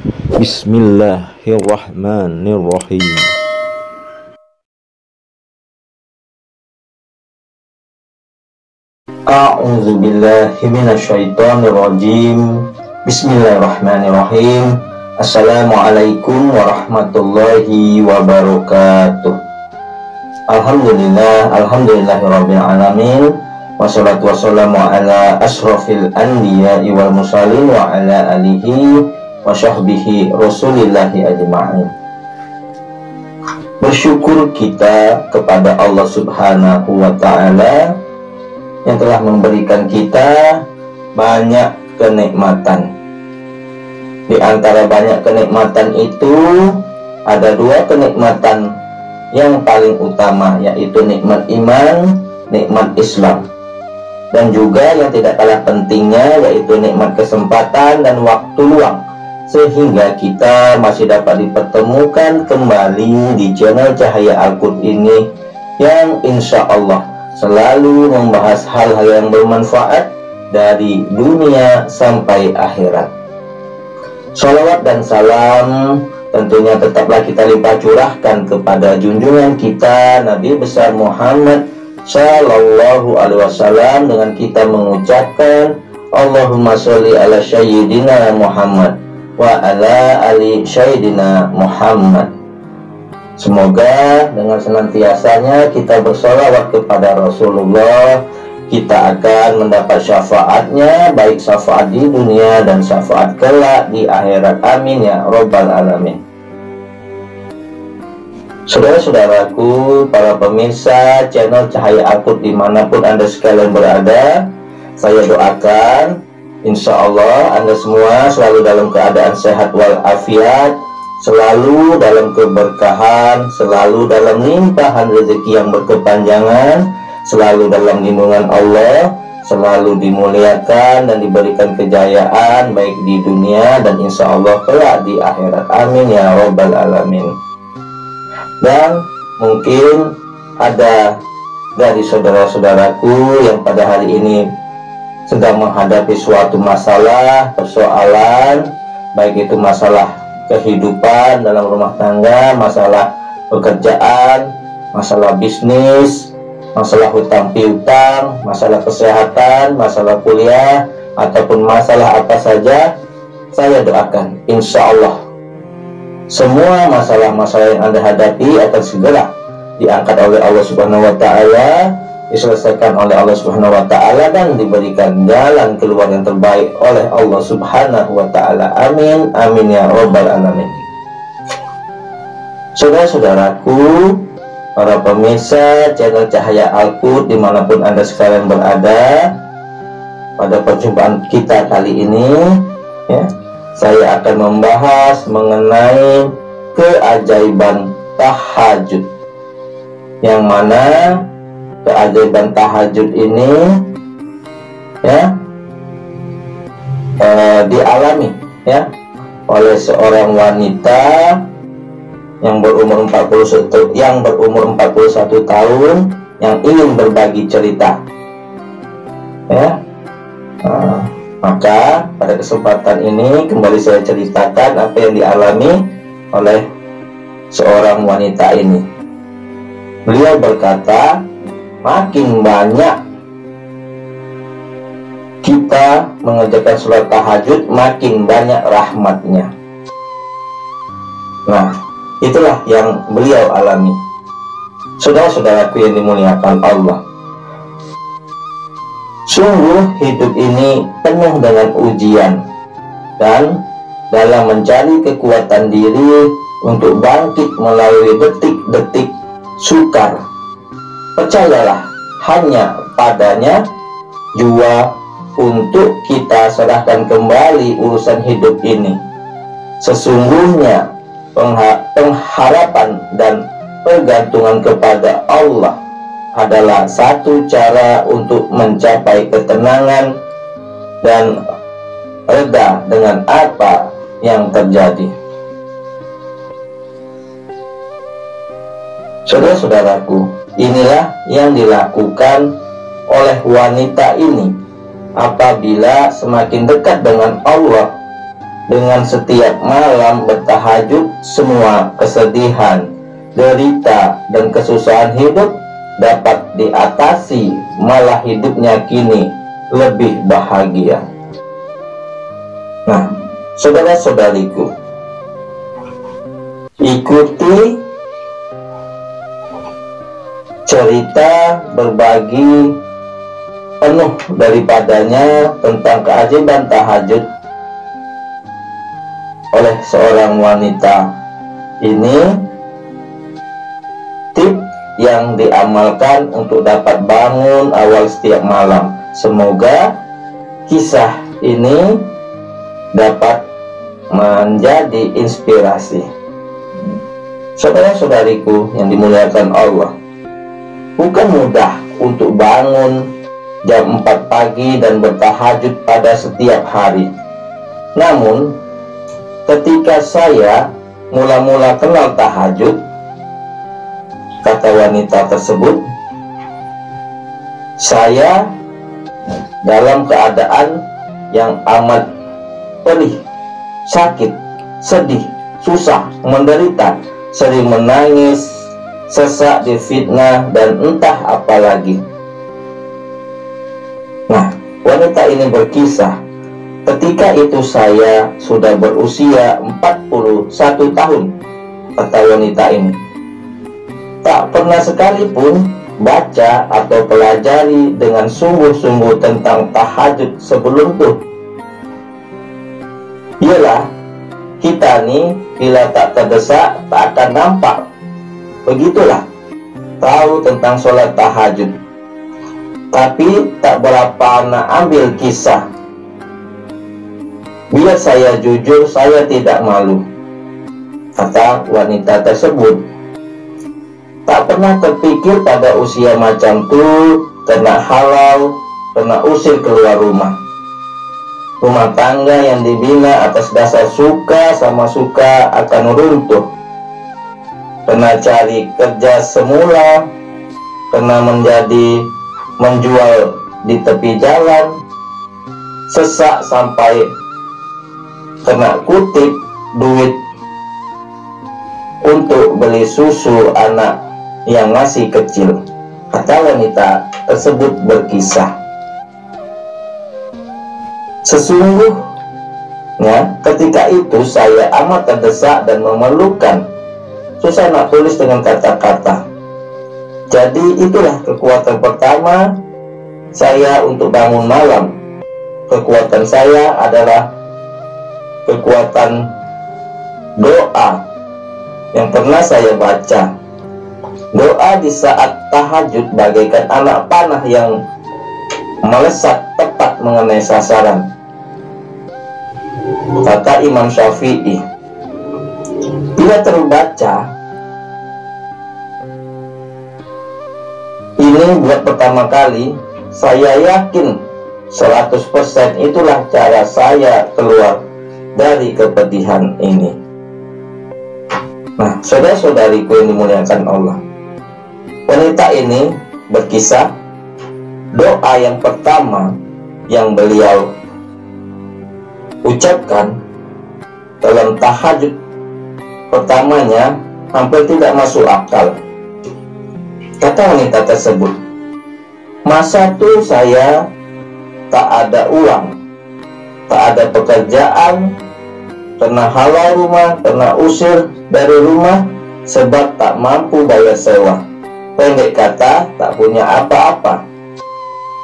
Bismillahirrahmanirrahim. A'udzubillahi minasyaitonirrajim. Bismillahirrahmanirrahim. Assalamualaikum warahmatullahi wabarakatuh. Alhamdulillahirabbil alamin. Wassalatu wassalamu ala asrofil anbiya'i wal mursalin wa ala alihi wa sahbihi rasulillahi ajma'in. Bersyukur kita kepada Allah subhanahu wa ta'ala yang telah memberikan kita banyak kenikmatan. Di antara banyak kenikmatan itu ada dua kenikmatan yang paling utama, yaitu nikmat iman, nikmat Islam. Dan juga yang tidak kalah pentingnya, yaitu nikmat kesempatan dan waktu luang, sehingga kita masih dapat dipertemukan kembali di channel Cahaya Al-Qud ini, yang insya Allah selalu membahas hal-hal yang bermanfaat dari dunia sampai akhirat. Shalawat dan salam tentunya tetaplah kita limpah curahkan kepada junjungan kita Nabi besar Muhammad Sallallahu Alaihi Wasallam, dengan kita mengucapkan Allahumma sholli ala Sayyidina Muhammad wa ala ali Sayyidina Muhammad. Semoga dengan senantiasanya kita bersolawat kepada Rasulullah, kita akan mendapat syafaatnya, baik syafaat di dunia dan syafaat kelak di akhirat. Amin ya Rabbal Alamin. Saudara-saudaraku, para pemirsa channel Cahaya Al-Qud dimanapun Anda sekalian berada, saya doakan insya Allah Anda semua selalu dalam keadaan sehat walafiat, selalu dalam keberkahan, selalu dalam limpahan rezeki yang berkepanjangan, selalu dalam lindungan Allah, selalu dimuliakan dan diberikan kejayaan baik di dunia dan insya Allah kelak di akhirat. Amin ya Rabbal Alamin. Dan mungkin ada dari saudara-saudaraku yang pada hari ini sedang menghadapi suatu masalah, persoalan, baik itu masalah kehidupan dalam rumah tangga, masalah pekerjaan, masalah bisnis, masalah hutang piutang, masalah kesehatan, masalah kuliah, ataupun masalah apa saja, saya doakan insya Allah semua masalah-masalah yang Anda hadapi akan segera diangkat oleh Allah Subhanahu wa Ta'ala, diselesaikan oleh Allah Subhanahu wa Ta'ala, dan diberikan jalan keluar yang terbaik oleh Allah Subhanahu wa Ta'ala. Amin, amin ya Rabbal Alamin. Saudara-saudaraku, para pemirsa channel Cahaya Al-Qud dimanapun Anda sekalian berada, pada perjumpaan kita kali ini ya, saya akan membahas mengenai keajaiban tahajud, yang mana keajaiban tahajud ini ya dialami ya oleh seorang wanita yang berumur 41 tahun yang ingin berbagi cerita ya. Maka pada kesempatan ini kembali saya ceritakan apa yang dialami oleh seorang wanita ini. Beliau berkata, makin banyak kita mengerjakan sholat tahajud, makin banyak rahmatnya. Nah, itulah yang beliau alami. Saudara-saudaraku yang dimuliakan Allah, sungguh hidup ini penuh dengan ujian, dan dalam mencari kekuatan diri untuk bangkit melalui detik-detik sukar, percayalah hanya padanya jua untuk kita serahkan kembali urusan hidup ini. Sesungguhnya pengharapan dan pergantungan kepada Allah adalah satu cara untuk mencapai ketenangan dan reda dengan apa yang terjadi. Saudara-saudaraku, inilah yang dilakukan oleh wanita ini apabila semakin dekat dengan Allah, dengan setiap malam bertahajud, semua kesedihan, derita, dan kesusahan hidup dapat diatasi, malah hidupnya kini lebih bahagia. Nah, saudara-saudariku, ikuti cerita berbagi penuh daripadanya tentang keajaiban tahajud oleh seorang wanita ini, tips yang diamalkan untuk dapat bangun awal setiap malam. Semoga kisah ini dapat menjadi inspirasi. Saudara-saudariku yang dimuliakan Allah, bukan mudah untuk bangun jam 4 pagi dan bertahajud pada setiap hari. Namun, ketika saya mula-mula kenal tahajud, kata wanita tersebut, saya dalam keadaan yang amat perih, sakit, sedih, susah, menderita, sering menangis, sesak, difitnah, dan entah apa lagi. Nah, wanita ini berkisah, ketika itu saya sudah berusia 41 tahun, kata wanita ini. Tak pernah sekalipun baca atau pelajari dengan sungguh-sungguh tentang tahajud sebelum itu. Iyalah, kita nih bila tak terdesak tak akan nampak. Begitulah, tahu tentang sholat tahajud, tapi tak berapa anak ambil kisah. Bila saya jujur, saya tidak malu, kata wanita tersebut. Tak pernah terpikir pada usia macam itu kena halau, kena usir keluar rumah. Rumah tangga yang dibina atas dasar suka sama suka akan runtuh. Kena cari kerja semula, kena menjadi menjual di tepi jalan, sesak sampai kena kutip duit untuk beli susu anak yang masih kecil, kata wanita tersebut berkisah. Sesungguhnya ketika itu saya amat terdesak dan memerlukan, susah nak tulis dengan kata-kata. Jadi itulah kekuatan pertama saya untuk bangun malam. Kekuatan saya adalah kekuatan doa yang pernah saya baca. Doa di saat tahajud bagaikan anak panah yang melesat tepat mengenai sasaran, kata Imam Syafi'i. Bila terbaca ini buat pertama kali, saya yakin 100% itulah cara saya keluar dari kepedihan ini. Nah, saudara-saudariku yang dimuliakan Allah, wanita ini berkisah, doa yang pertama yang beliau ucapkan dalam tahajud pertamanya hampir tidak masuk akal. Kata wanita tersebut, masa itu saya tak ada uang, tak ada pekerjaan, kena halau rumah, kena usir dari rumah sebab tak mampu bayar sewa. Pendek kata, tak punya apa-apa.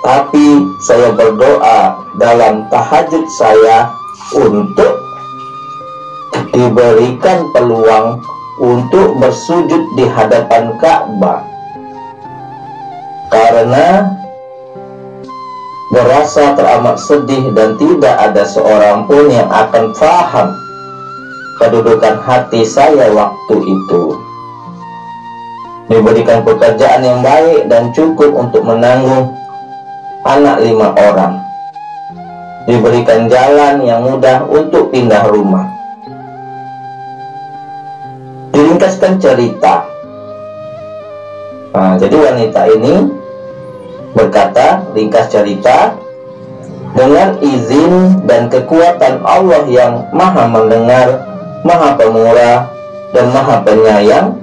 Tapi saya berdoa dalam tahajud saya untuk diberikan peluang untuk bersujud di hadapan Ka'bah, karena berasa teramat sedih dan tidak ada seorang pun yang akan paham kedudukan hati saya waktu itu. Diberikan pekerjaan yang baik dan cukup untuk menanggung anak 5 orang. Diberikan jalan yang mudah untuk pindah rumah. Diringkaskan cerita. Nah, jadi wanita ini berkata, ringkas cerita, dengan izin dan kekuatan Allah yang maha mendengar, maha pemurah, dan maha penyayang,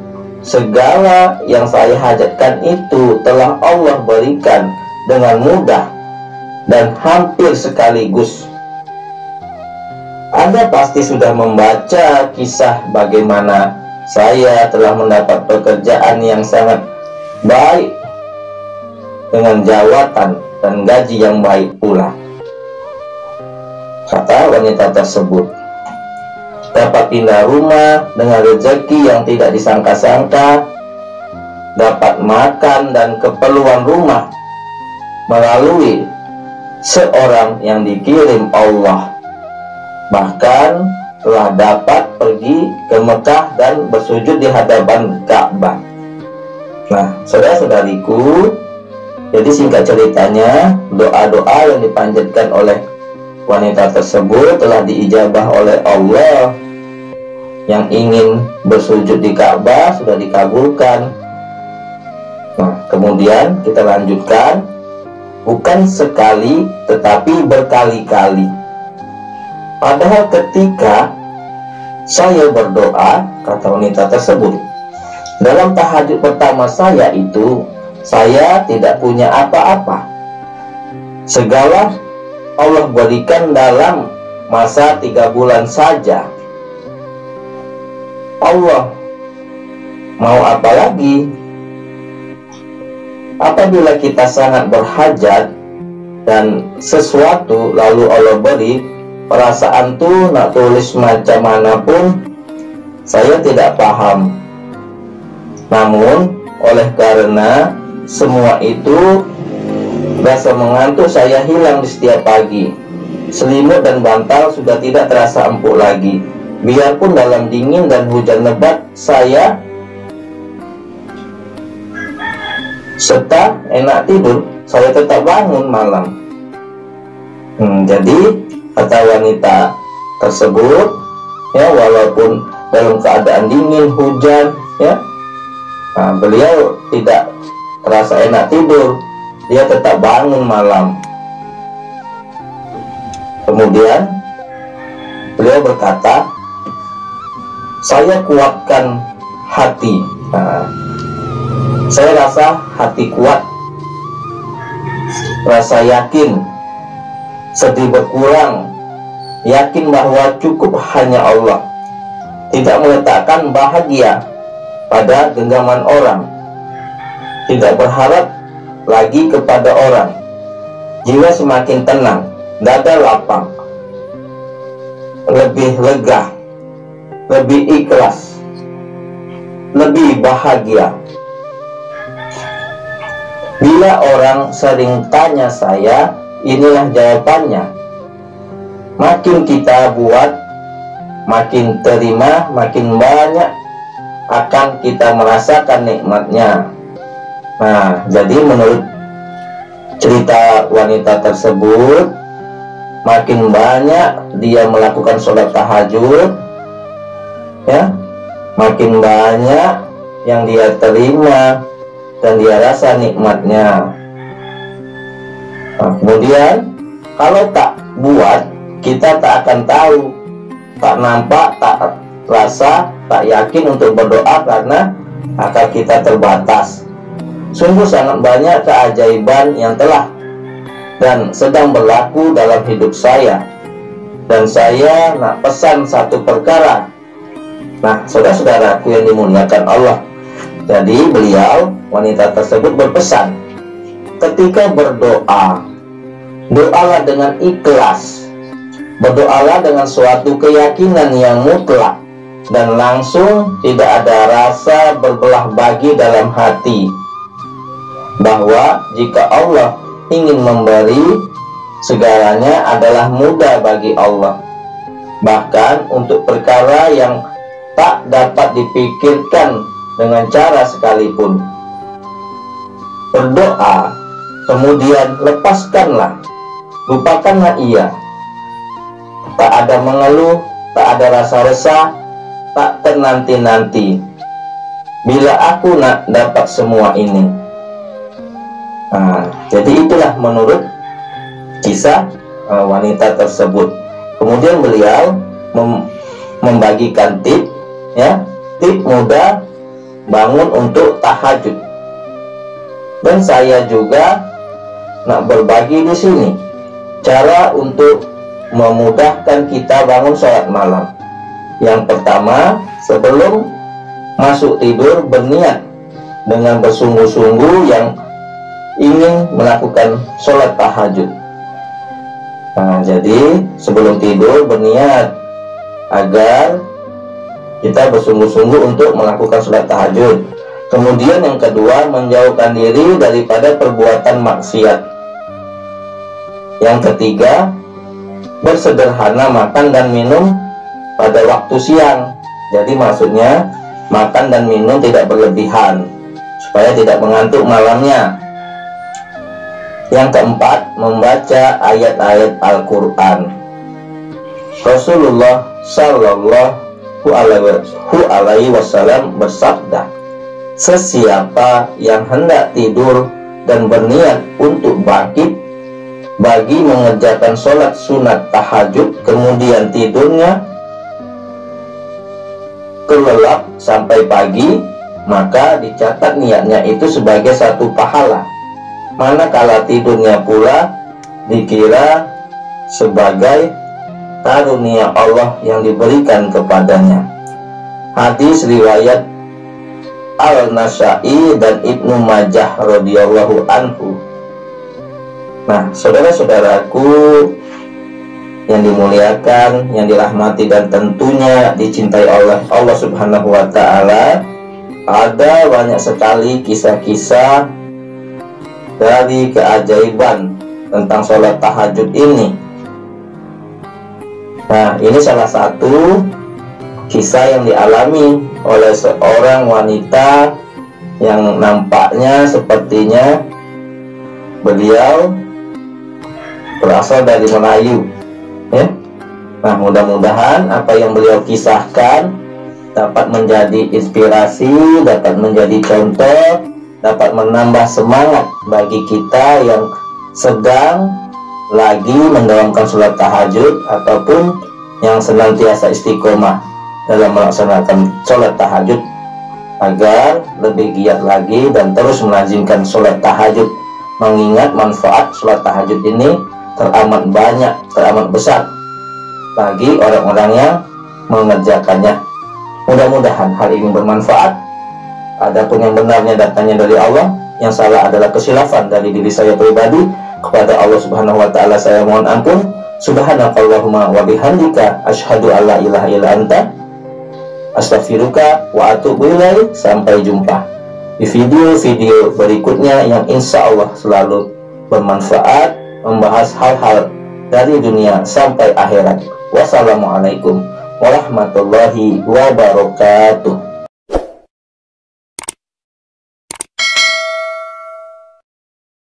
segala yang saya hajatkan itu telah Allah berikan dengan mudah dan hampir sekaligus. Anda pasti sudah membaca kisah bagaimana saya telah mendapat pekerjaan yang sangat baik dengan jawatan dan gaji yang baik pula. Kata wanita tersebut, dapat pindah rumah dengan rezeki yang tidak disangka-sangka, dapat makan dan keperluan rumah melalui seorang yang dikirim Allah, bahkan telah dapat pergi ke Mekah dan bersujud di hadapan Ka'bah. Nah, saudara-saudariku, jadi singkat ceritanya, doa-doa yang dipanjatkan oleh wanita tersebut telah diijabah oleh Allah. Yang ingin bersujud di Ka'bah sudah dikabulkan. Nah, kemudian kita lanjutkan, bukan sekali tetapi berkali-kali. Padahal ketika saya berdoa, kata wanita tersebut, dalam tahajud pertama saya itu, saya tidak punya apa-apa. Segala Allah berikan dalam masa 3 bulan saja. Allah mau apa lagi? Apabila kita sangat berhajat dan sesuatu lalu Allah beri, perasaan tuh nak tulis macam manapun saya tidak paham. Namun oleh karena semua itu, rasa mengantuk saya hilang di setiap pagi. Selimut dan bantal sudah tidak terasa empuk lagi. Biarpun dalam dingin dan hujan lebat, saya serta enak tidur, saya tetap bangun malam. Jadi kata wanita tersebut, ya, walaupun dalam keadaan dingin, hujan, ya, beliau tidak terasa enak tidur, dia tetap bangun malam. Kemudian beliau berkata, saya kuatkan hati. Saya rasa hati kuat, rasa yakin, sedih berkurang, yakin bahwa cukup hanya Allah, tidak meletakkan bahagia pada genggaman orang, tidak berharap lagi kepada orang. Jiwa semakin tenang, dada lapang, lebih lega, lebih ikhlas, lebih bahagia. Bila orang sering tanya saya, inilah jawabannya. Makin kita buat, makin terima, makin banyak akan kita merasakan nikmatnya. Nah, jadi menurut cerita wanita tersebut, makin banyak dia melakukan sholat tahajud, ya, makin banyak yang dia terima dan dia rasa nikmatnya. Nah, kemudian kalau tak buat, kita tak akan tahu, tak nampak, tak rasa, tak yakin untuk berdoa karena akal kita terbatas. Sungguh sangat banyak keajaiban yang telah dan sedang berlaku dalam hidup saya, dan saya nak pesan satu perkara. Nah, saudara-saudaraku yang dimuliakan Allah, jadi beliau, wanita tersebut berpesan, ketika berdoa, doalah dengan ikhlas, berdoalah dengan suatu keyakinan yang mutlak, dan langsung tidak ada rasa berbelah bagi dalam hati, bahwa jika Allah ingin memberi, segalanya adalah mudah bagi Allah, bahkan untuk perkara yang tak dapat dipikirkan dengan cara sekalipun. Berdoa, kemudian lepaskanlah, lupakanlah ia. Tak ada mengeluh, tak ada rasa resah, tak ternanti-nanti. Bila aku nak dapat semua ini. Nah, jadi itulah menurut kisah wanita tersebut. Kemudian beliau membagikan tip, ya, tip mudah bangun untuk tahajud. Dan saya juga nak berbagi di sini cara untuk memudahkan kita bangun sholat malam. Yang pertama, sebelum masuk tidur berniat dengan bersungguh-sungguh yang ingin melakukan sholat tahajud. Nah, jadi sebelum tidur berniat agar kita bersungguh-sungguh untuk melakukan sholat tahajud. Kemudian yang kedua, menjauhkan diri daripada perbuatan maksiat. Yang ketiga, bersederhana makan dan minum pada waktu siang. Jadi maksudnya makan dan minum tidak berlebihan supaya tidak mengantuk malamnya. Yang keempat, membaca ayat-ayat Al-Quran. Rasulullah Shallallahu Alaihi Wasallam bersabda, sesiapa yang hendak tidur dan berniat untuk bangkit bagi mengerjakan sholat sunat tahajud, kemudian tidurnya kelelap sampai pagi, maka dicatat niatnya itu sebagai satu pahala. Manakala tidurnya pula dikira sebagai karunia Allah yang diberikan kepadanya. Hadis riwayat Al-Nasa'i dan Ibnu Majah radhiyallahu anhu. Nah, saudara-saudaraku yang dimuliakan, yang dirahmati dan tentunya dicintai oleh Allah Subhanahu wa taala, ada banyak sekali kisah-kisah dari keajaiban tentang sholat tahajud ini. Nah, ini salah satu kisah yang dialami oleh seorang wanita yang nampaknya sepertinya beliau berasal dari Melayu, ya. Nah, mudah-mudahan apa yang beliau kisahkan dapat menjadi inspirasi, dapat menjadi contoh, dapat menambah semangat bagi kita yang sedang lagi mendalamkan sholat tahajud ataupun yang senantiasa istiqomah dalam melaksanakan sholat tahajud, agar lebih giat lagi dan terus melazimkan sholat tahajud, mengingat manfaat sholat tahajud ini teramat banyak, teramat besar bagi orang-orang yang mengerjakannya. Mudah-mudahan hal ini bermanfaat. Adapun yang benarnya datangnya dari Allah, yang salah adalah kesilafan dari diri saya pribadi. Kepada Allah Subhanahu wa taala saya mohon ampun. Subhanakallahumma wa bihamdika asyhadu alla ilaha illa anta astaghfiruka wa atubu ilaik. Sampai jumpa di video-video berikutnya yang insya Allah selalu bermanfaat, membahas hal-hal dari dunia sampai akhirat. Wassalamualaikum warahmatullahi wabarakatuh.